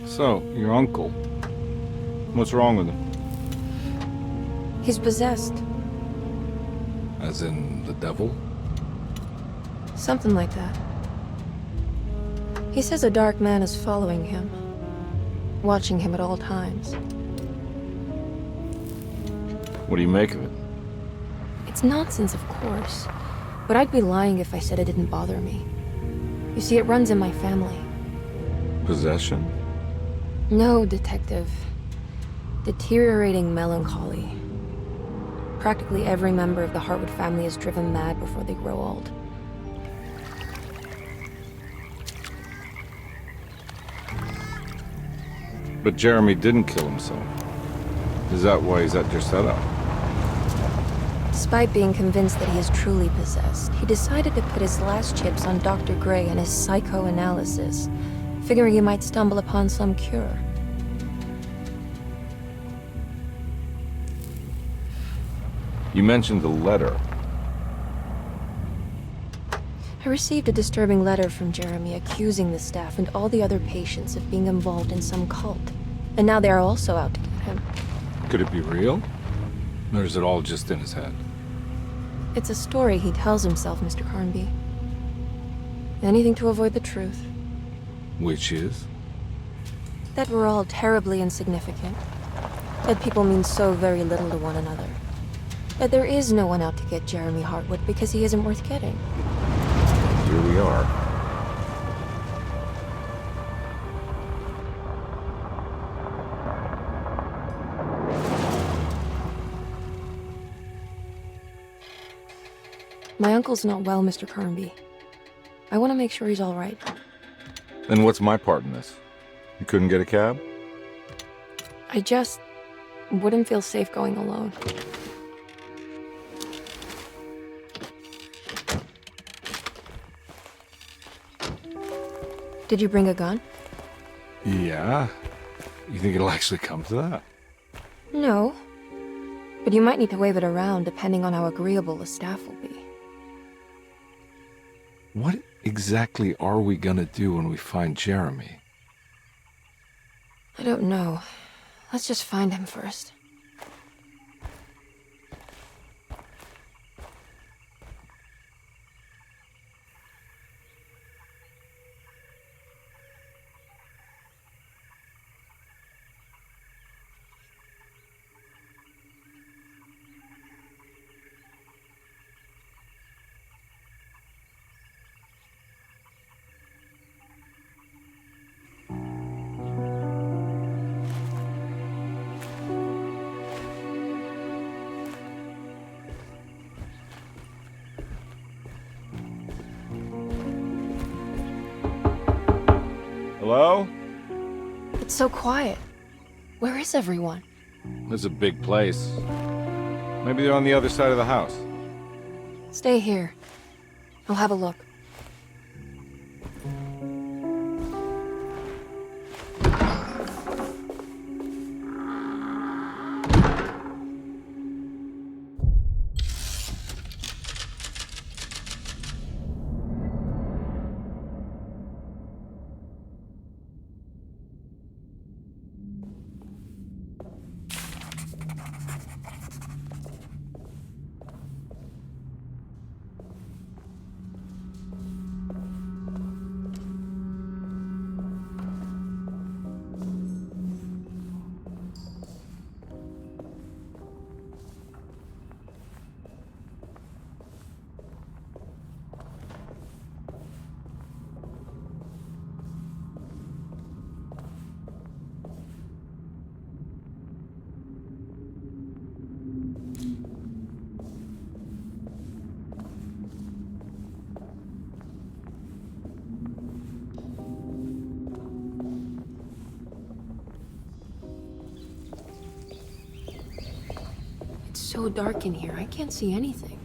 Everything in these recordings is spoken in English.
So, your uncle. What's wrong with him? He's possessed. As in the devil? Something like that. He says a dark man is following him, watching him at all times. What do you make of it? It's nonsense, of course, but I'd be lying if I said it didn't bother me. You see, it runs in my family. Possession? No, Detective. Deteriorating melancholy. Practically every member of the Hartwood family is driven mad before they grow old. But Jeremy didn't kill himself. Is that why he's at your setup? Despite being convinced that he is truly possessed, he decided to put his last chips on Dr. Gray and his psychoanalysis, figuring he might stumble upon some cure. You mentioned the letter. I received a disturbing letter from Jeremy accusing the staff and all the other patients of being involved in some cult. And now they are also out to get him. Could it be real? Or is it all just in his head? It's a story he tells himself, Mr. Carnby. Anything to avoid the truth. Which is? That we're all terribly insignificant. That people mean so very little to one another. That there is no one out to get Jeremy Hartwood because he isn't worth getting. Here we are. My uncle's not well, Mr. Carnby. I want to make sure he's all right. Then what's my part in this? You couldn't get a cab? I just wouldn't feel safe going alone. Did you bring a gun? Yeah. You think it'll actually come to that? No. But you might need to wave it around depending on how agreeable the staff will be. What exactly are we gonna do when we find Jeremy? I don't know. Let's just find him first. Hello? It's so quiet. Where is everyone? This is a big place. Maybe they're on the other side of the house. Stay here. I'll have a look. It's so dark in here, I can't see anything.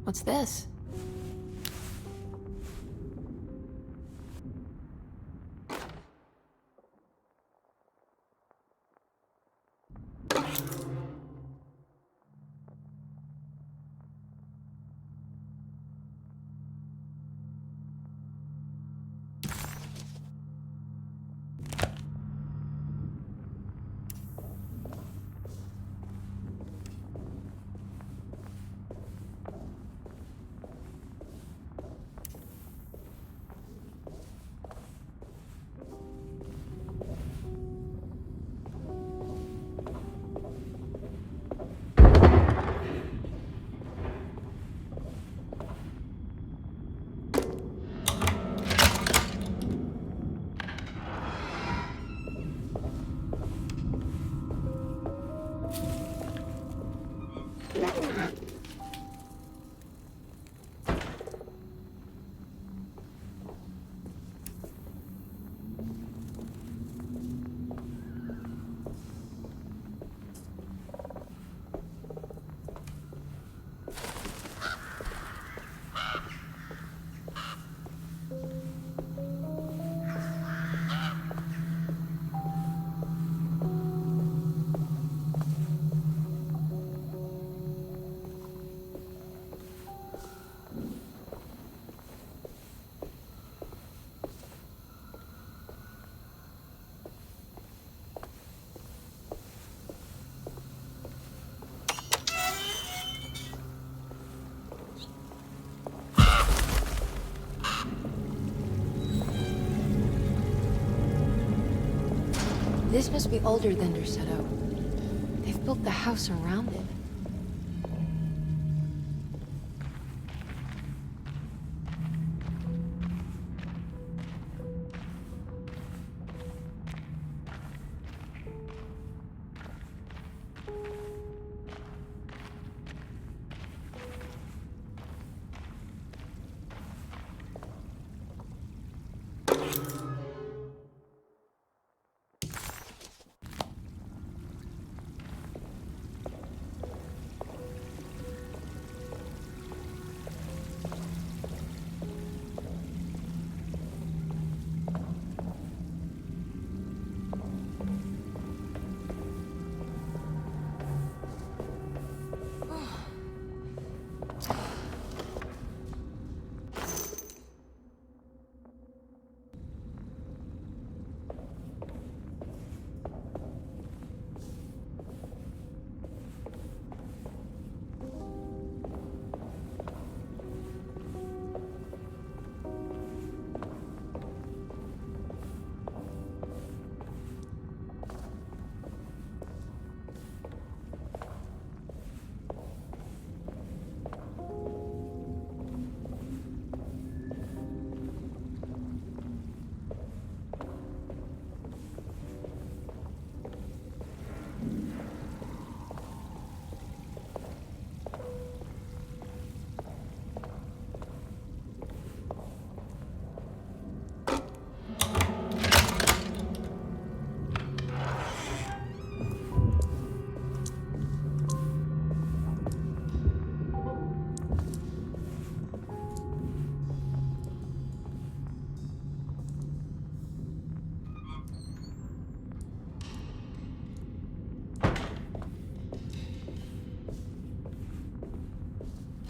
What's this? This must be older than Derceto. They've built the house around it.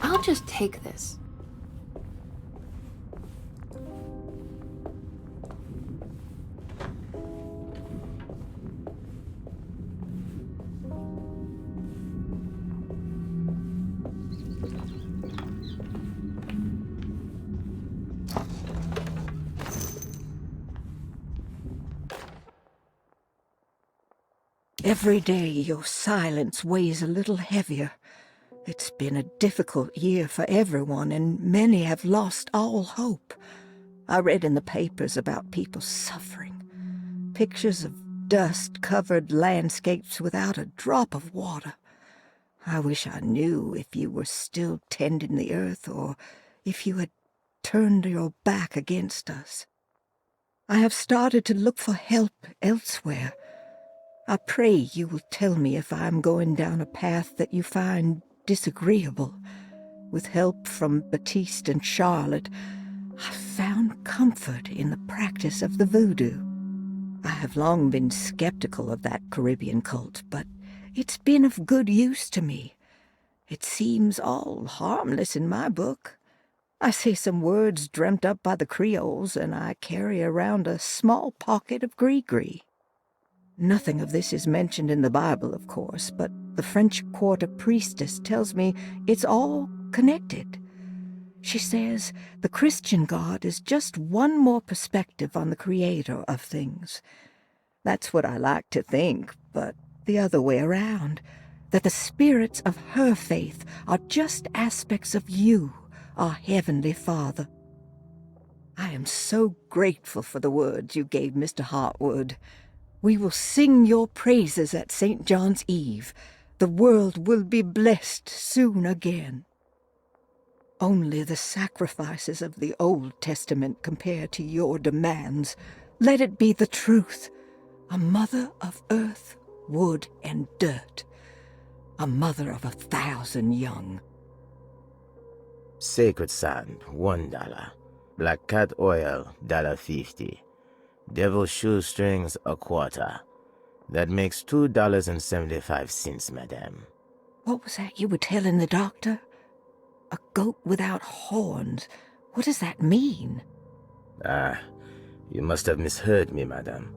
I'll just take this. Every day your silence weighs a little heavier. It's been a difficult year for everyone, and many have lost all hope. I read in the papers about people suffering. Pictures of dust-covered landscapes without a drop of water. I wish I knew if you were still tending the earth or if you had turned your back against us. I have started to look for help elsewhere. I pray you will tell me if I am going down a path that you find disagreeable. With help from Baptiste and Charlotte, I found comfort in the practice of the voodoo. I have long been skeptical of that Caribbean cult, but it's been of good use to me. It seems all harmless in my book. I say some words dreamt up by the Creoles, and I carry around a small pocket of gris-gris. Nothing of this is mentioned in the Bible, of course, but the French Quarter priestess tells me it's all connected. She says the Christian God is just one more perspective on the creator of things. That's what I like to think, but the other way around, that the spirits of her faith are just aspects of you, our Heavenly Father. I am so grateful for the words you gave Mr. Hartwood. We will sing your praises at St. John's Eve. The world will be blessed soon again. Only the sacrifices of the Old Testament compare to your demands. Let it be the truth. A mother of earth, wood, and dirt. A mother of 1,000 young. Sacred sand, $1. Black cat oil, $1.50. Devil shoestrings, a quarter. That makes $2.75, madame. What was that you were telling the doctor? A goat without horns. What does that mean? Ah, you must have misheard me, madame.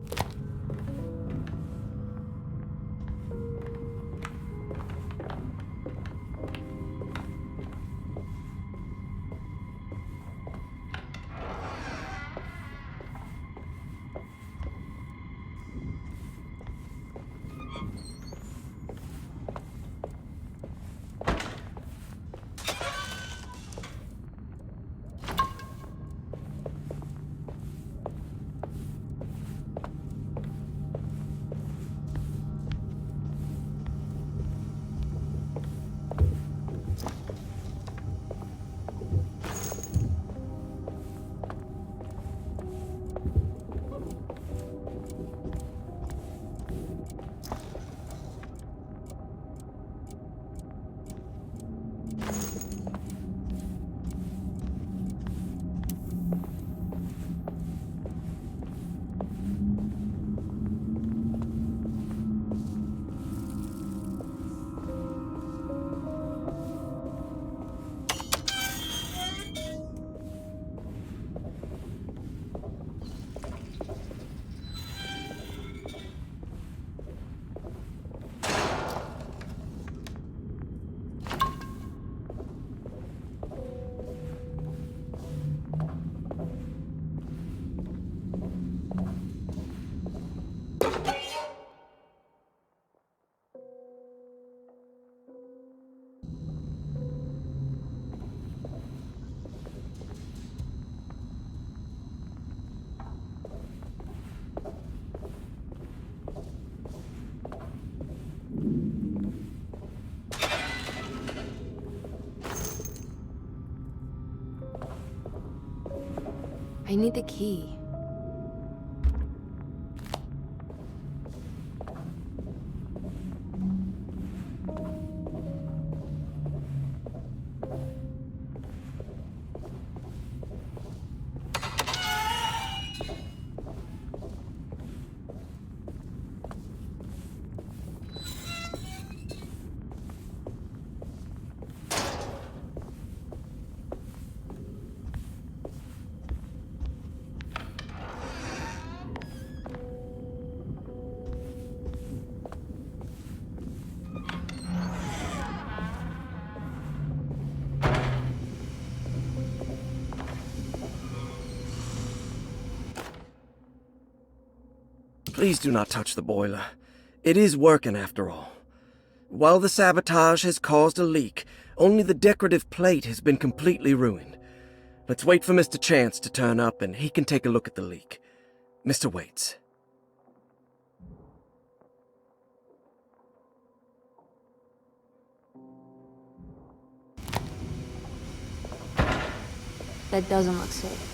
I need the key. Please do not touch the boiler. It is working after all. While the sabotage has caused a leak, only the decorative plate has been completely ruined. Let's wait for Mr. Chance to turn up and he can take a look at the leak. Mr. Waits. That doesn't look safe.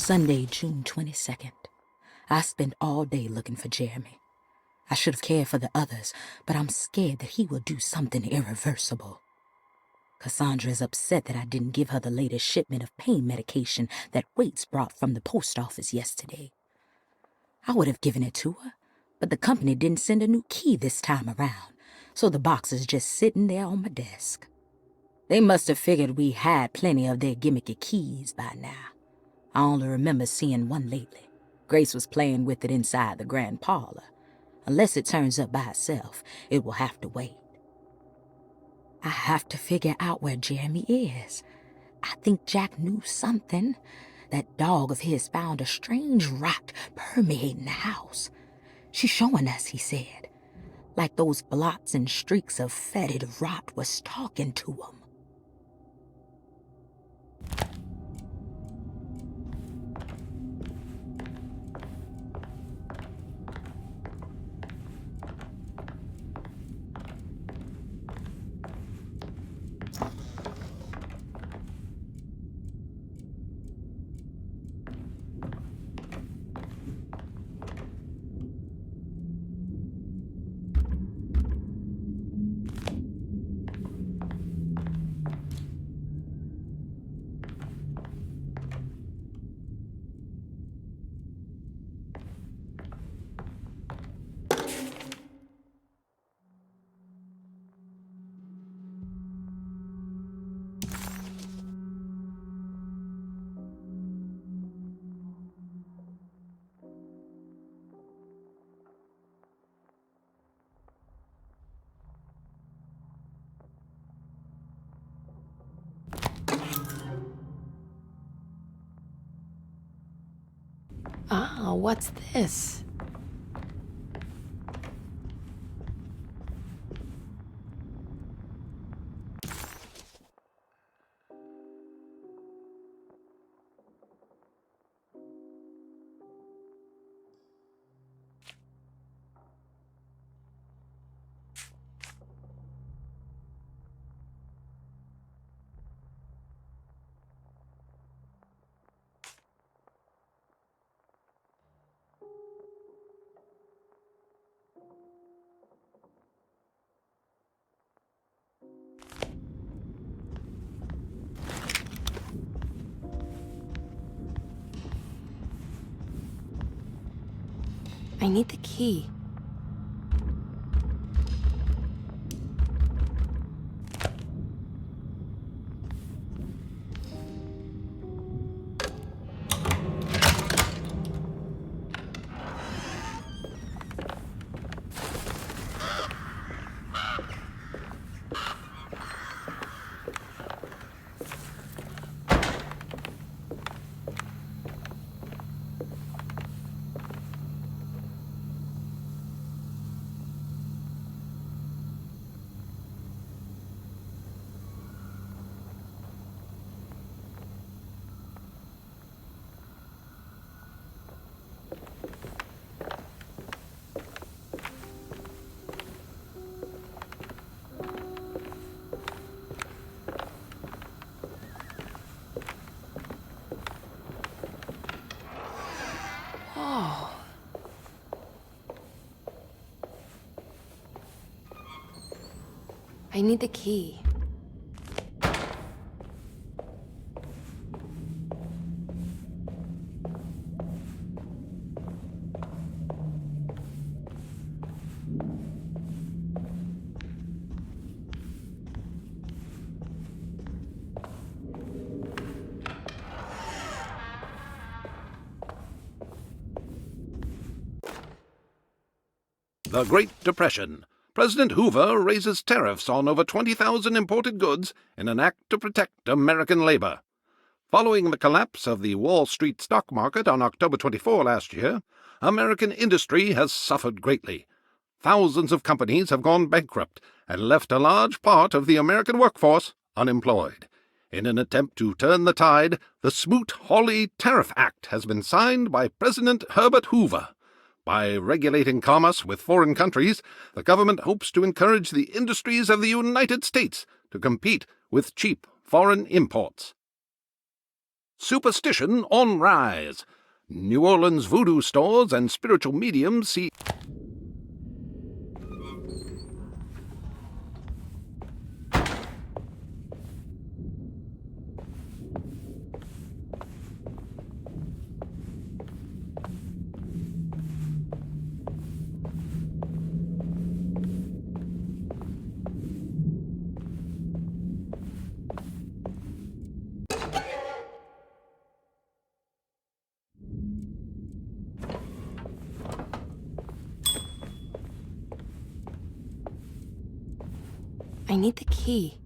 Sunday, June 22nd. I spent all day looking for Jeremy. I should have cared for the others, but I'm scared that he will do something irreversible. Cassandra is upset that I didn't give her the latest shipment of pain medication that Waits brought from the post office yesterday. I would have given it to her, but the company didn't send a new key this time around, so the box is just sitting there on my desk. They must have figured we had plenty of their gimmicky keys by now. I only remember seeing one lately. Grace was playing with it inside the grand parlor. Unless it turns up by itself, it will have to wait. I have to figure out where Jeremy is. I think Jack knew something. That dog of his found a strange rot permeating the house. She's showing us, he said. Like those blots and streaks of fetid rot was talking to him. Ah, what's this? I need the key. Oh. I need the key. The Great Depression. President Hoover raises tariffs on over 20,000 imported goods in an act to protect American labor. Following the collapse of the Wall Street stock market on October 24 last year, American industry has suffered greatly. Thousands of companies have gone bankrupt and left a large part of the American workforce unemployed. In an attempt to turn the tide, the Smoot-Hawley Tariff Act has been signed by President Herbert Hoover. By regulating commerce with foreign countries, the government hopes to encourage the industries of the United States to compete with cheap foreign imports. superstition on rise. New Orleans voodoo stores and spiritual mediums see... I need the key.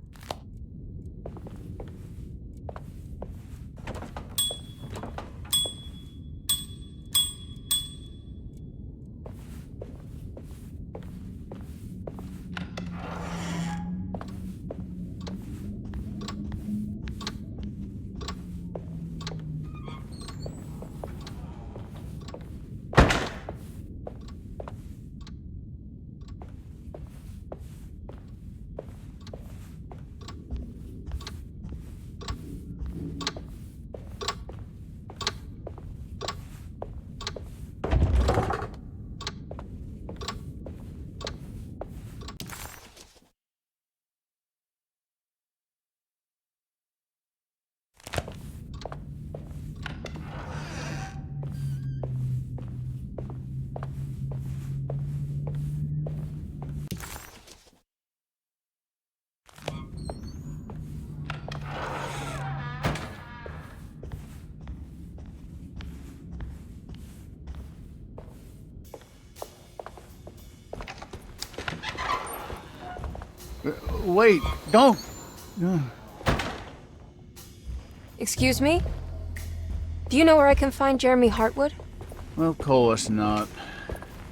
Wait, don't. Excuse me? Do you know where I can find Jeremy Hartwood? Of course not.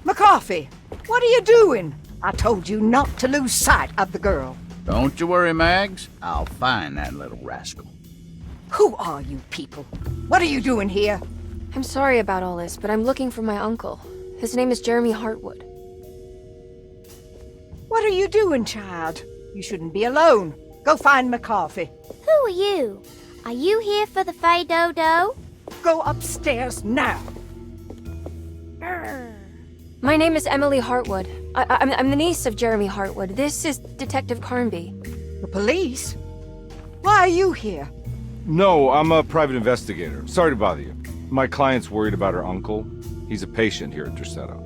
McCarthy, what are you doing? I told you not to lose sight of the girl. Don't you worry, Mags. I'll find that little rascal. Who are you people? What are you doing here? I'm sorry about all this, but I'm looking for my uncle. His name is Jeremy Hartwood. What are you doing, child? You shouldn't be alone. Go find McCarthy. Who are you? Are you here for the Fay Dodo? Go upstairs now. My name is Emily Hartwood. I'm the niece of Jeremy Hartwood. This is Detective Carnby. The police? Why are you here? No, I'm a private investigator. Sorry to bother you. My client's worried about her uncle. He's a patient here at Tercetto.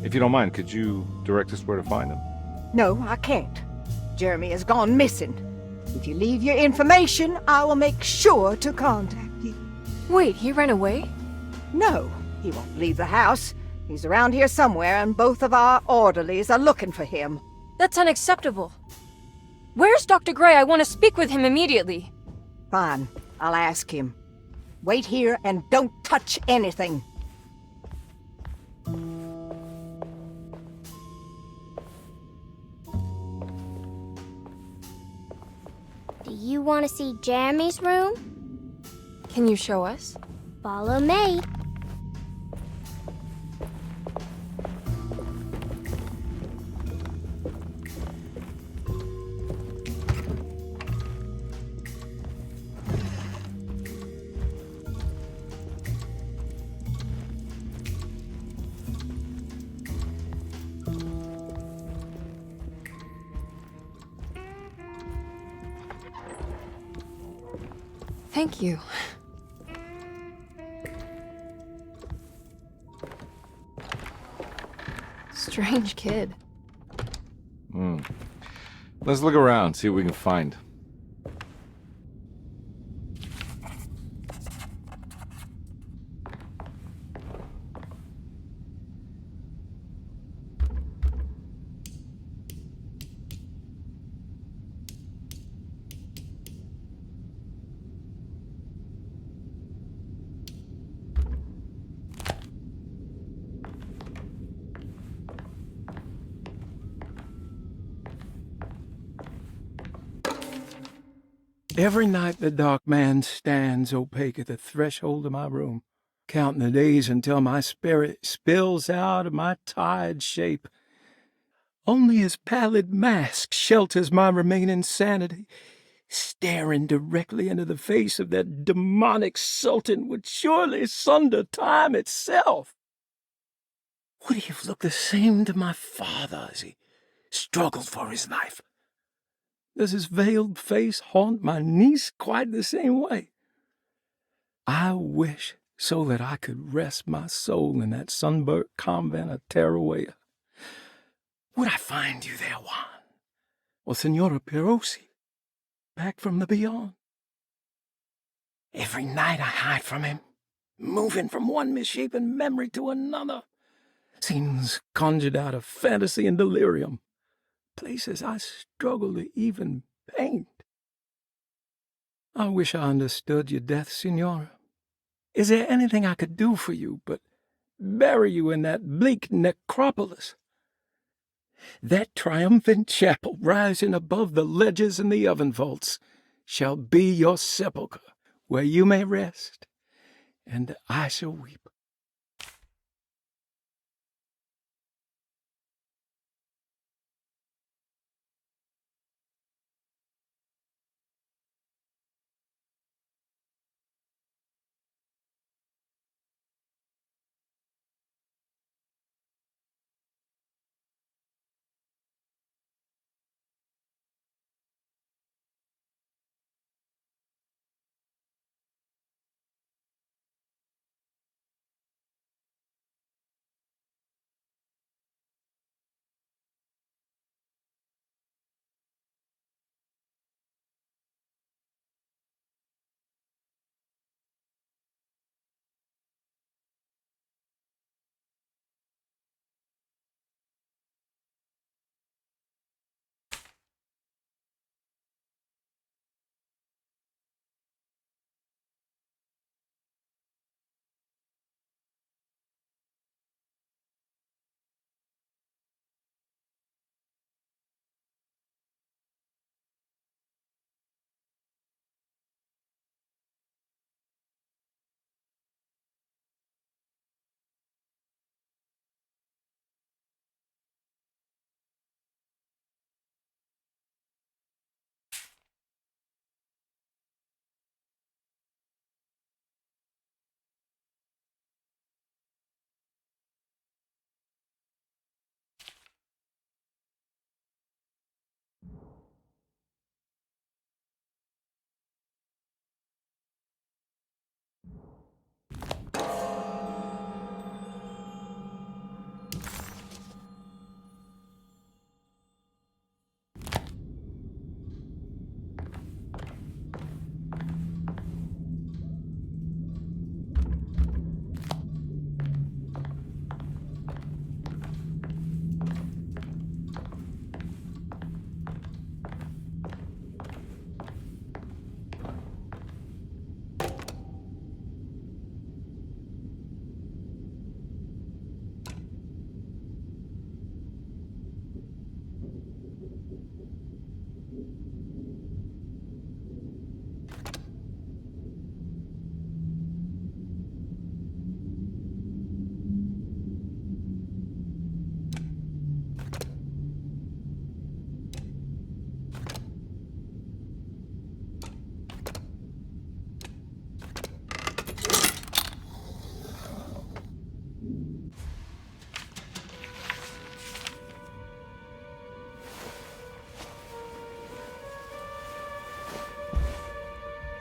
If you don't mind, could you direct us where to find him? No, I can't. Jeremy has gone missing. If you leave your information, I will make sure to contact you. Wait, he ran away? No, he won't leave the house. He's around here somewhere, and both of our orderlies are looking for him. That's unacceptable. Where's Dr. Gray? I want to speak with him immediately. Fine, I'll ask him. Wait here and don't touch anything. Do you want to see Jeremy's room? Can you show us? Follow me. Thank you. Strange kid. Let's look around, see what we can find. Every night the dark man stands opaque at the threshold of my room, counting the days until my spirit spills out of my tired shape. Only his pallid mask shelters my remaining sanity. Staring directly into the face of that demonic sultan would surely sunder time itself. Would he have looked the same to my father as he struggled for his life? Does his veiled face haunt my niece quite the same way? I wish so that I could rest my soul in that sunburnt convent of Teruel. Would I find you there, Juan? Or Senora Perosi, back from the beyond? Every night I hide from him, moving from one misshapen memory to another. Scenes conjured out of fantasy and delirium. Places I struggle to even paint. I wish I understood your death, Senora. Is there anything I could do for you but bury you in that bleak necropolis? That triumphant chapel rising above the ledges and the oven vaults shall be your sepulchre, where you may rest, and I shall weep.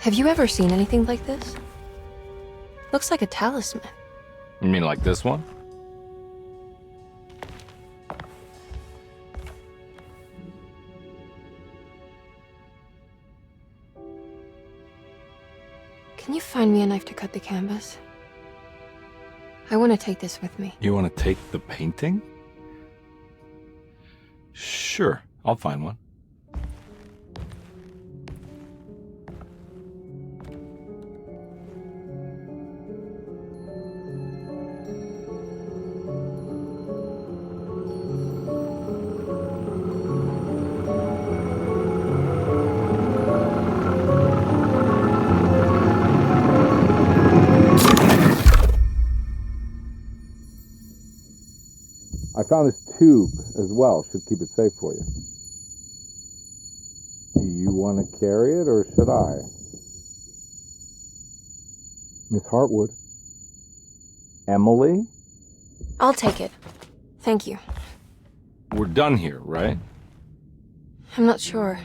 Have you ever seen anything like this? Looks like a talisman. You mean like this one? Can you find me a knife to cut the canvas? I want to take this with me. You want to take the painting? Sure, I'll find one. I found this tube as well. Should keep it safe for you. Do you you want to carry it, or should I? Miss Hartwood? Emily? I'll take it. Thank you. We're done here, right? I'm not sure.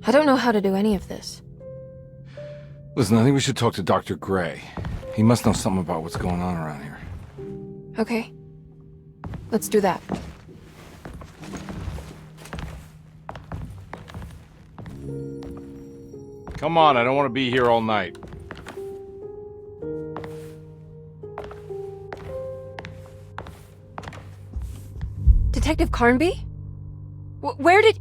I don't know how to do any of this. Listen, I think we should talk to Dr. Gray. He must know something about what's going on around here. Okay. Let's do that. Come on, I don't want to be here all night. Detective Carnby? Where did...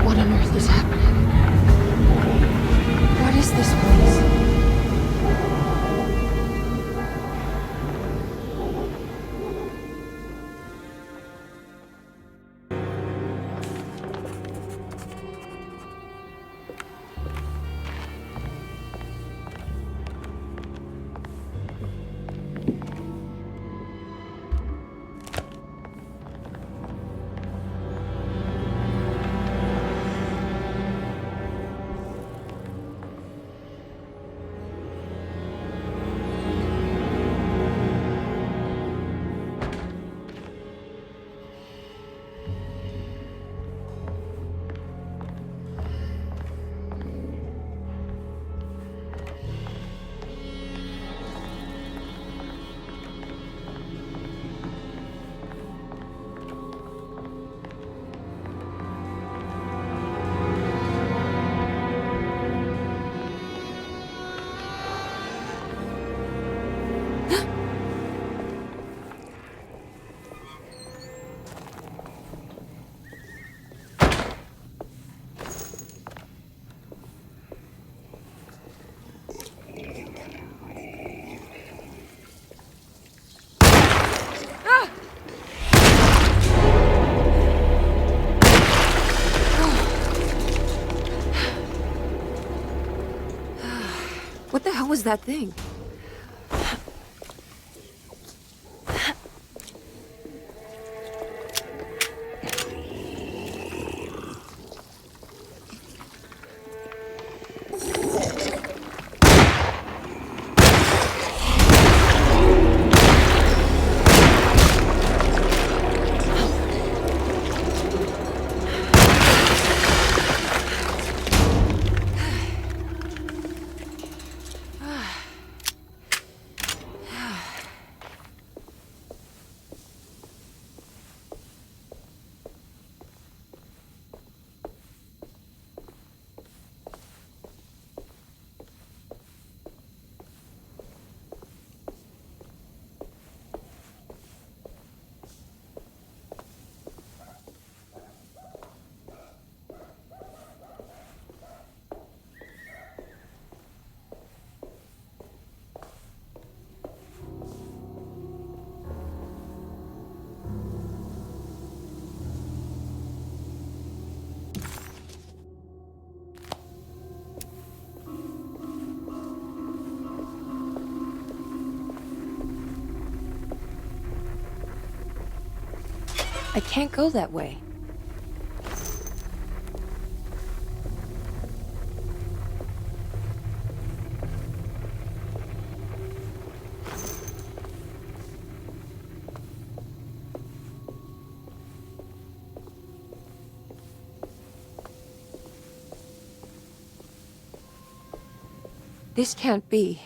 What on earth is happening? What is this place? What the hell was that thing? I can't go that way. This can't be.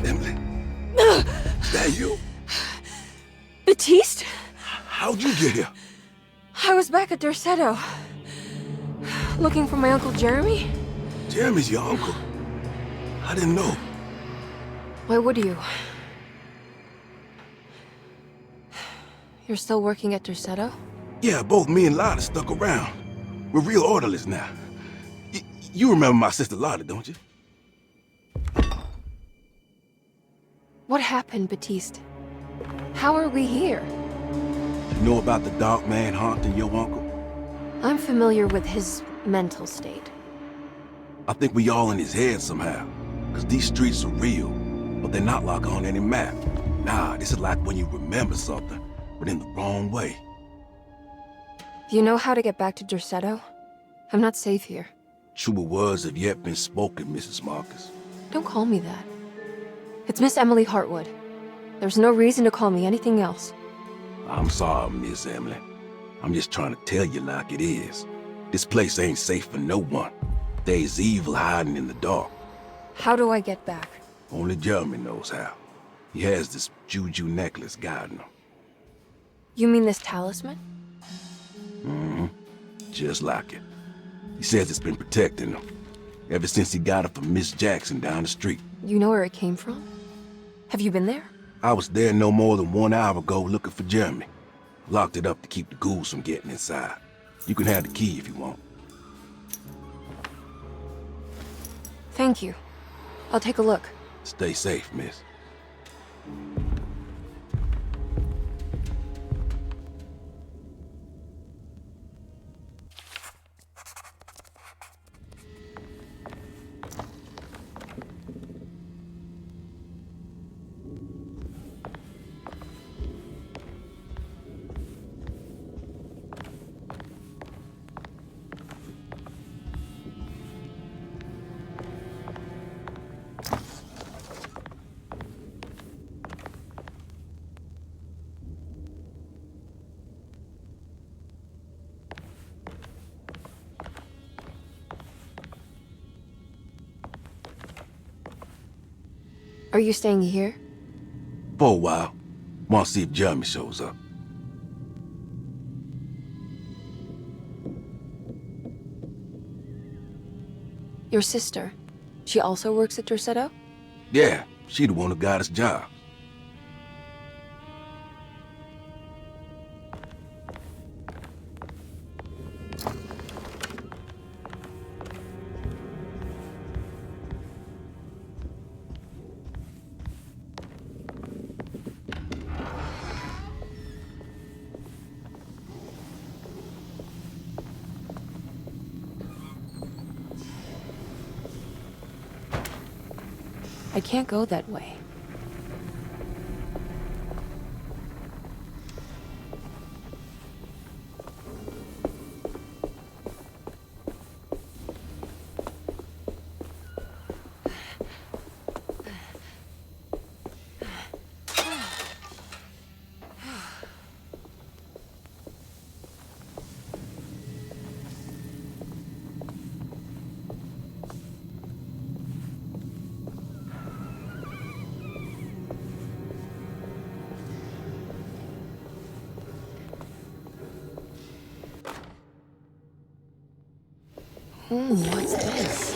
Emily, is that you? Baptiste? How'd you get here? I was back at Dorsetto. Looking for my Uncle Jeremy? Jeremy's your uncle. I didn't know. Why would you? You're still working at Dorsetto? Yeah, both me and Lotta stuck around. We're real orderlies now. You remember my sister Lotta, don't you? What happened, Baptiste? How are we here? You know about the dark man haunting your uncle? I'm familiar with his mental state. I think we all in his head somehow. Cause these streets are real, but they're not like on any map. Nah, this is like when you remember something, but in the wrong way. Do you know how to get back to Dorsetto? I'm not safe here. Truer words have yet been spoken, Mrs. Marcus. Don't call me that. It's Miss Emily Hartwood. There's no reason to call me anything else. I'm sorry, Miss Emily. I'm just trying to tell you like it is. This place ain't safe for no one. There's evil hiding in the dark. How do I get back? Only Jeremy knows how. He has this juju necklace guiding him. You mean this talisman? Mm-hmm. Just like it. He says it's been protecting him ever since he got it from Miss Jackson down the street. You know where it came from? Have you been there? I was there no more than 1 hour ago looking for Jeremy. Locked it up to keep the ghouls from getting inside. You can have the key if you want. Thank you. I'll take a look. Stay safe, miss. Are you staying here? For a while. Want to see if Jeremy shows up. Your sister. She also works at Dorsetto? Yeah, she the one who got us jobs. I can't go that way. What's this?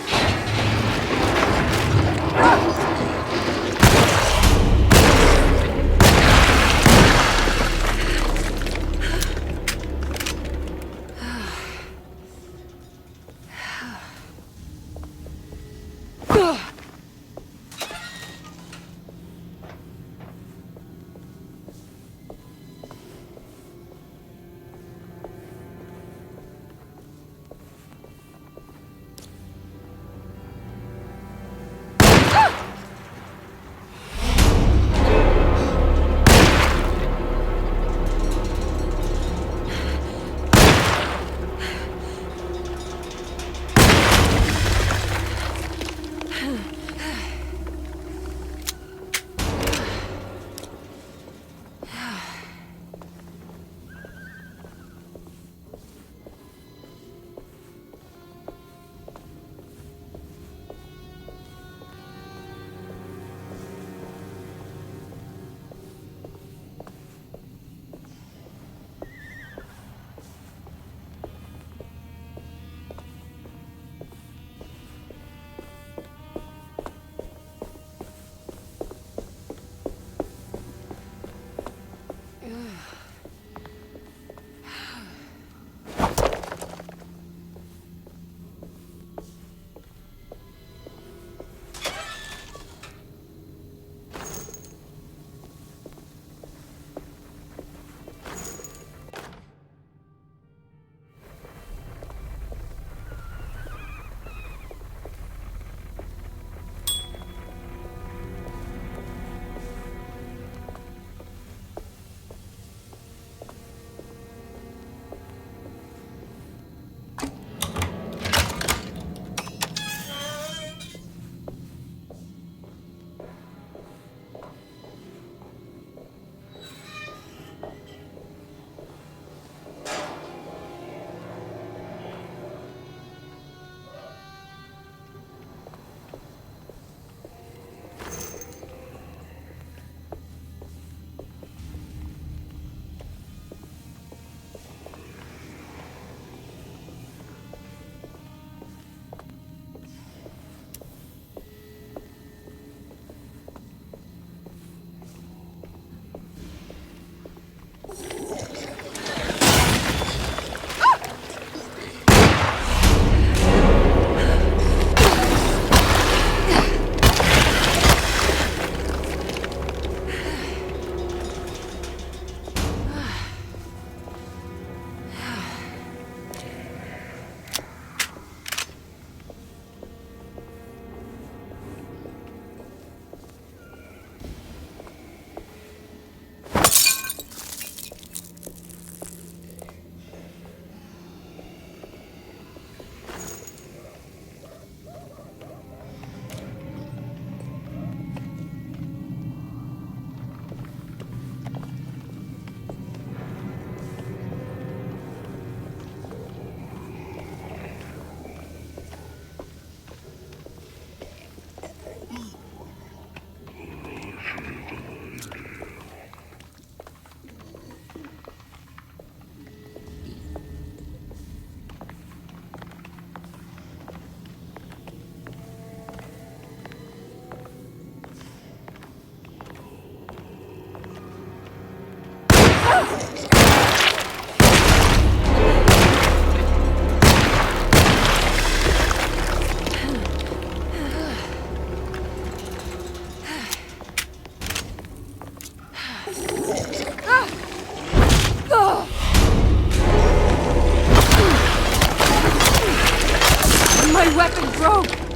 weapon broke!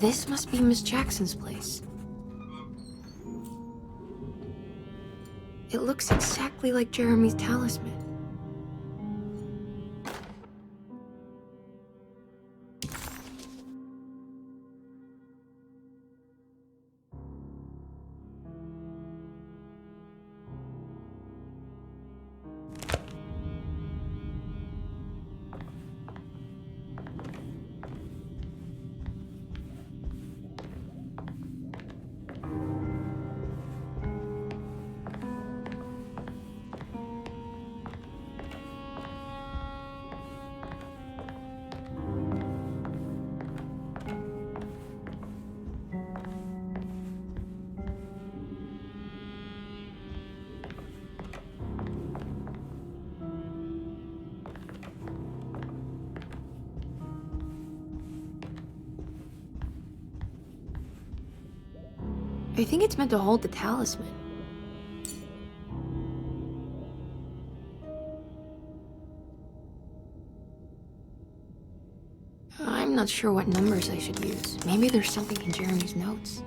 This must be Miss Jackson's place. It looks exactly like Jeremy's talisman. I think it's meant to hold the talisman. I'm not sure what numbers I should use. Maybe there's something in Jeremy's notes.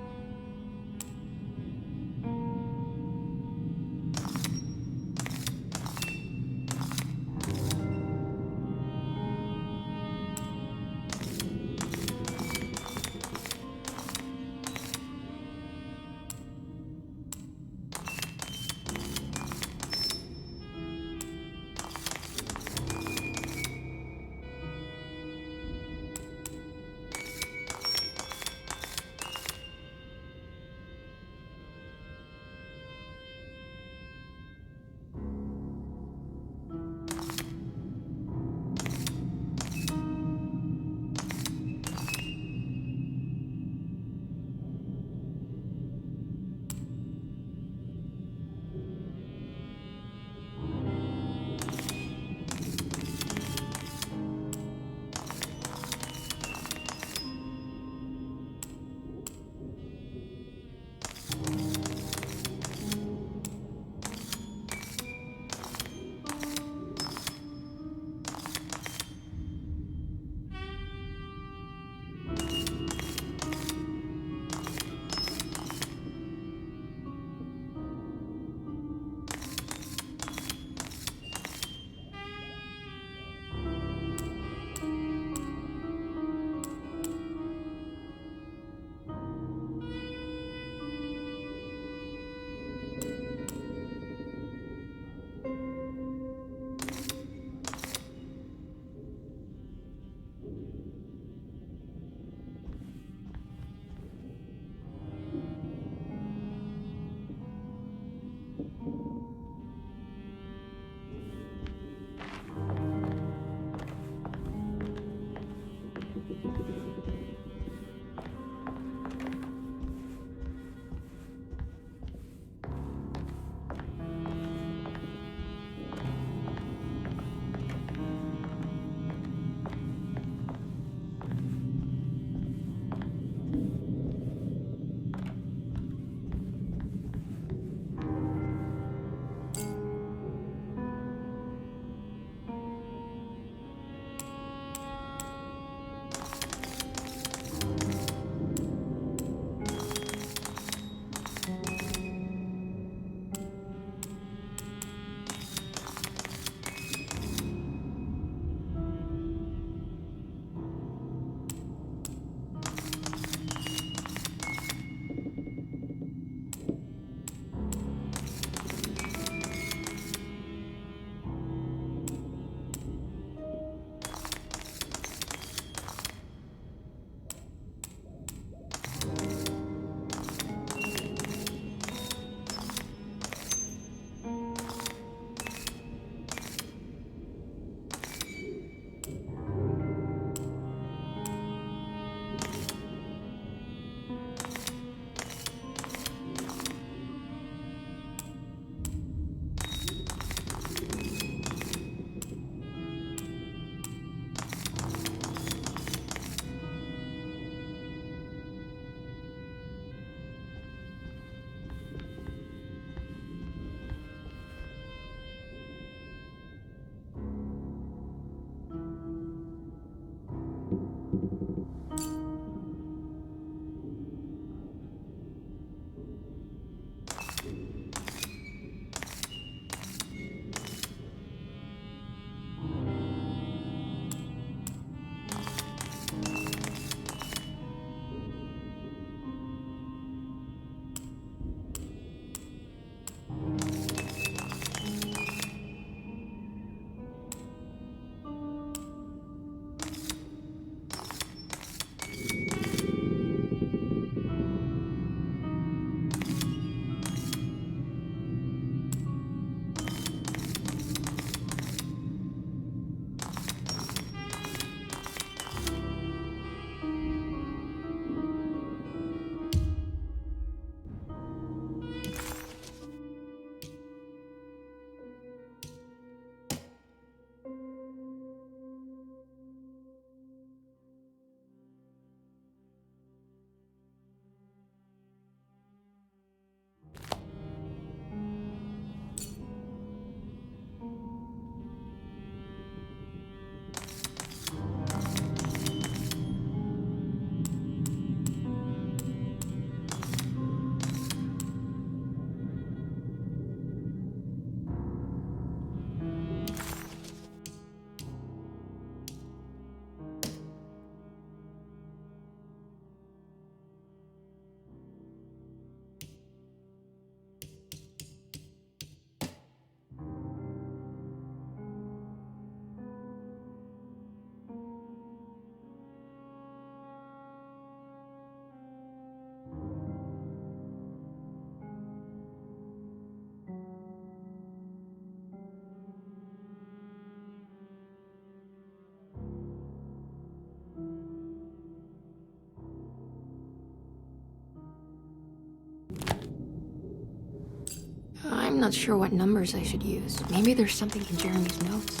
I'm not sure what numbers I should use. Maybe there's something in Jeremy's notes.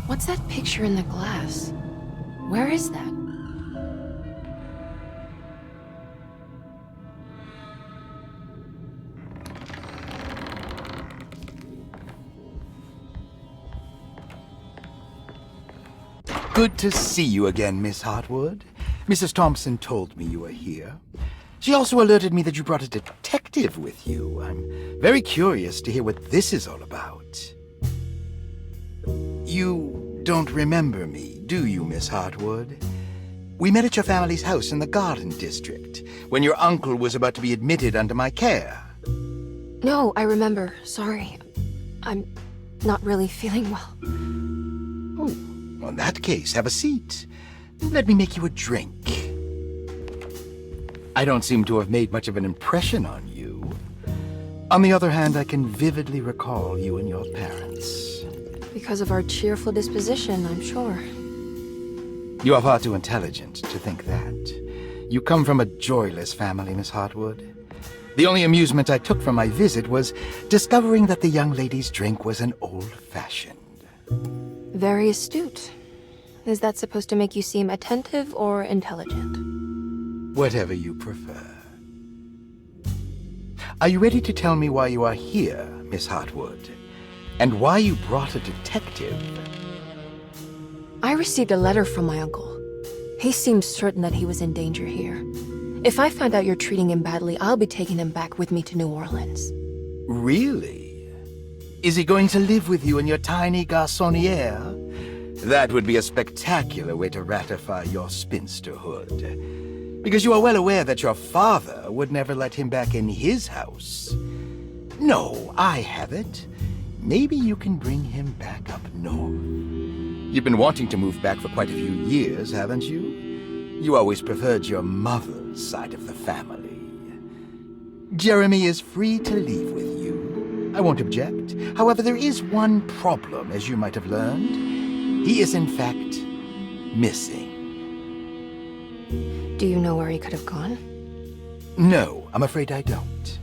What's that picture in the glass? Where is that? Good to see you again, Miss Hartwood. Mrs. Thompson told me you were here. She also alerted me that you brought a detective with you. I'm very curious to hear what this is all about. You don't remember me, do you, Miss Hartwood? We met at your family's house in the Garden District, when your uncle was about to be admitted under my care. No, I remember. Sorry. I'm not really feeling well. In that case, have a seat. Let me make you a drink. I don't seem to have made much of an impression on you. On the other hand, I can vividly recall you and your parents. Because of our cheerful disposition, I'm sure. You are far too intelligent to think that. You come from a joyless family, Miss Hartwood. The only amusement I took from my visit was discovering that the young lady's drink was an old-fashioned. Very astute. Is that supposed to make you seem attentive or intelligent? Whatever you prefer. Are you ready to tell me why you are here, Miss Hartwood? And why you brought a detective? I received a letter from my uncle. He seems certain that he was in danger here. If I find out you're treating him badly, I'll be taking him back with me to New Orleans. Really? Is he going to live with you in your tiny garçonniere? That would be a spectacular way to ratify your spinsterhood. Because you are well aware that your father would never let him back in his house. No, I have it. Maybe you can bring him back up north. You've been wanting to move back for quite a few years, haven't you? You always preferred your mother's side of the family. Jeremy is free to leave with you. I won't object. However, there is one problem, as you might have learned. He is, in fact, missing. Do you know where he could have gone? No, I'm afraid I don't.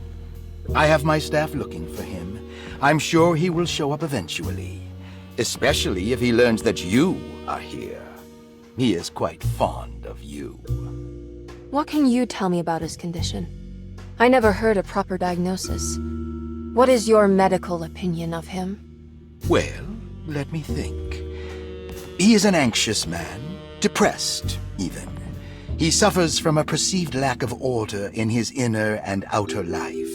I have my staff looking for him. I'm sure he will show up eventually. Especially if he learns that you are here. He is quite fond of you. What can you tell me about his condition? I never heard a proper diagnosis. What is your medical opinion of him? Well, let me think. He is an anxious man, depressed, even. He suffers from a perceived lack of order in his inner and outer life.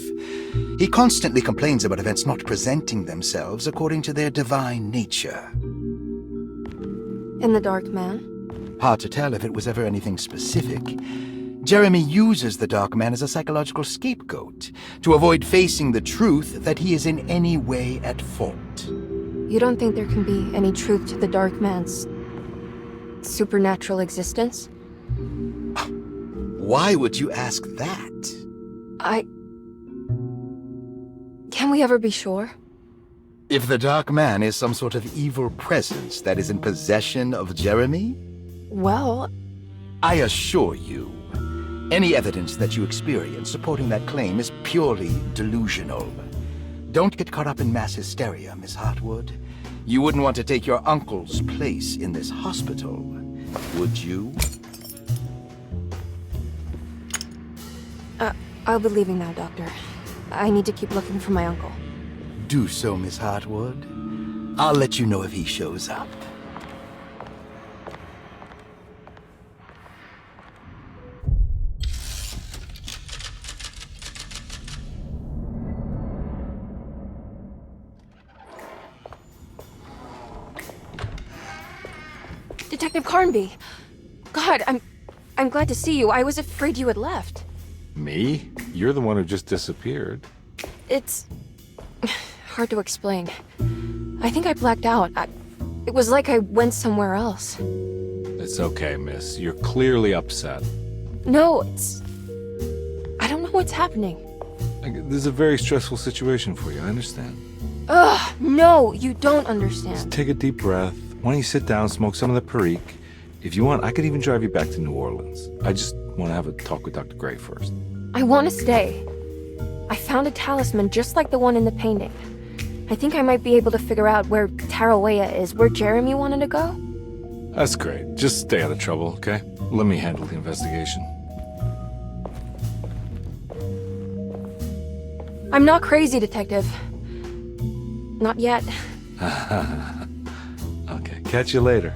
He constantly complains about events not presenting themselves according to their divine nature. And the Dark Man? Hard to tell if it was ever anything specific. Jeremy uses the Dark Man as a psychological scapegoat to avoid facing the truth that he is in any way at fault. You don't think there can be any truth to the Dark Man's supernatural existence? Why would you ask that? Can we ever be sure? If the Dark Man is some sort of evil presence that is in possession of Jeremy? Well, I assure you, any evidence that you experience supporting that claim is purely delusional. Don't get caught up in mass hysteria, Miss Hartwood. You wouldn't want to take your uncle's place in this hospital, would you? I'll be leaving now, Doctor. I need to keep looking for my uncle. Do so, Miss Hartwood. I'll let you know if he shows up. Detective Carnby! God, I'm glad to see you. I was afraid you had left. Me? You're the one who just disappeared. It's hard to explain. I think I blacked out. It was like I went somewhere else. It's okay, miss. You're clearly upset. No, I don't know what's happening. This is a very stressful situation for you, I understand. Ugh, no, you don't understand. Just take a deep breath, Why don't you sit down, smoke some of the Perique? If you want, I could even drive you back to New Orleans. I just want to have a talk with Dr. Gray first. I want to stay. I found a talisman just like the one in the painting. I think I might be able to figure out where Tarawea is, where Jeremy wanted to go. That's great. Just stay out of trouble, okay? Let me handle the investigation. I'm not crazy, Detective. Not yet. Okay, catch you later.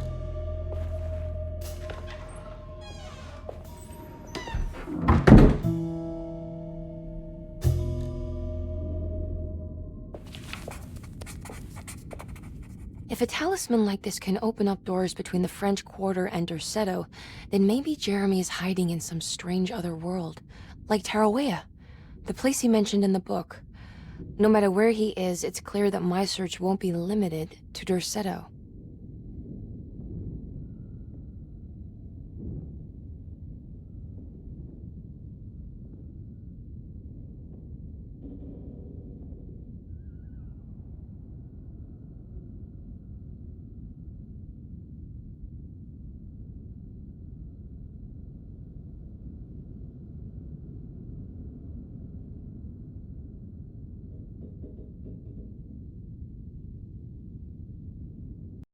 If a talisman like this can open up doors between the French Quarter and Derceto, then maybe Jeremy is hiding in some strange other world, like Tarawea, the place he mentioned in the book. No matter where he is, it's clear that my search won't be limited to Derceto.